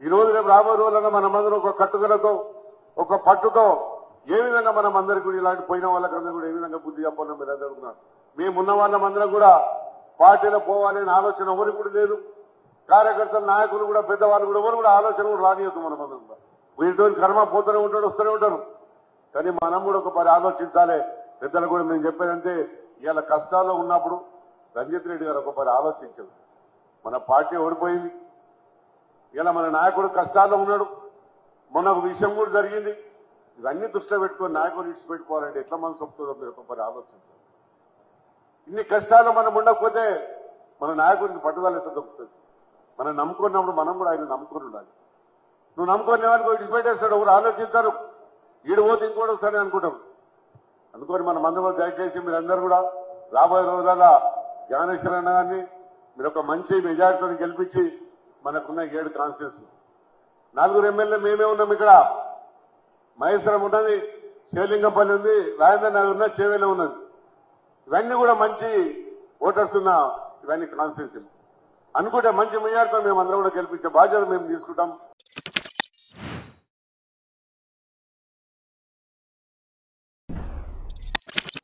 ఈ రోజు రేపు రాబోయే రోజుల్లో మనమందరం ఒక కట్టుదలతో ఒక పట్టుతో ఏ విధంగా మనం అందరికీ కూడా ఇలాంటి పోయిన వాళ్ళకందరూ కూడా ఏ విధంగా బుద్ధి చెప్పాలని మీరు అడుగుతున్నారు. మేమున్న వాళ్ళమందరం కూడా పార్టీలో పోవాలనే ఆలోచన ఎవరికి కూడా లేదు. కార్యకర్తలు నాయకులు కూడా పెద్దవాళ్ళు కూడా ఎవరు కూడా ఆలోచన కూడా రానియద్దు. మనమందరం కూడా వీటి కర్మ పోతూనే ఉంటాడు వస్తూనే ఉంటారు. కానీ మనం కూడా ఒక పరి ఆలోచించాలి. పెద్దలు కూడా మేము చెప్పేదంటే ఇవాళ కష్టాల్లో ఉన్నప్పుడు రంజిత్ రెడ్డి గారు ఒక పరి ఆలోచించారు. మన పార్టీ ఓడిపోయింది, ఇలా మన నాయకుడు కష్టాల్లో ఉన్నాడు, మొన్న ఒక విషయం కూడా జరిగింది. ఇవన్నీ దృష్టిలో పెట్టుకొని నాయకుడు ఇచ్చిపెట్టుకోవాలంటే ఎట్లా మనసు వస్తుందో మీరు ఒక పరి ఆలోచించాలి. ఇన్ని కష్టాలు మనం ఉండకపోతే మన నాయకుడిని పట్టుదల ఎట్లా దొరుకుతుంది? మనం నమ్ముకున్నప్పుడు మనం కూడా ఆయన నమ్ముకుని ఉండాలి. నువ్వు నమ్ముకొని ఏమనుకో ఇచ్చిపెట్టేస్తాడు, ఎవరు ఆలోచిస్తారు, ఈడు పోతే ఇంకోటి వస్తాడని అనుకుంటారు. అందుకని మన మందరం దయచేసి మీరందరూ కూడా రాబోయే రోజుల జ్ఞానేశ్వరన్న గారిని మీరు ఒక మంచి మెజార్టీతో గెలిపించి మనకున్న 7 కాన్స్టిట్యూన్స్ 4 ఎమ్మెల్యే మేమే ఉన్నాం. ఇక్కడ మహేశ్వరం ఉన్నది, శేలింగంపల్లి ఉంది, రాజేంద్ర నగర్ ఉన్నది, చేవేలో ఉన్నది. ఇవన్నీ కూడా మంచి ఓటర్స్ ఉన్న ఇవన్నీ కాన్స్టిట్యూన్సీ అనుకుంటే మంచి మెజార్టీతో మేము అందరం కూడా గెలిపించే బాధ్యత మేము తీసుకుంటాం.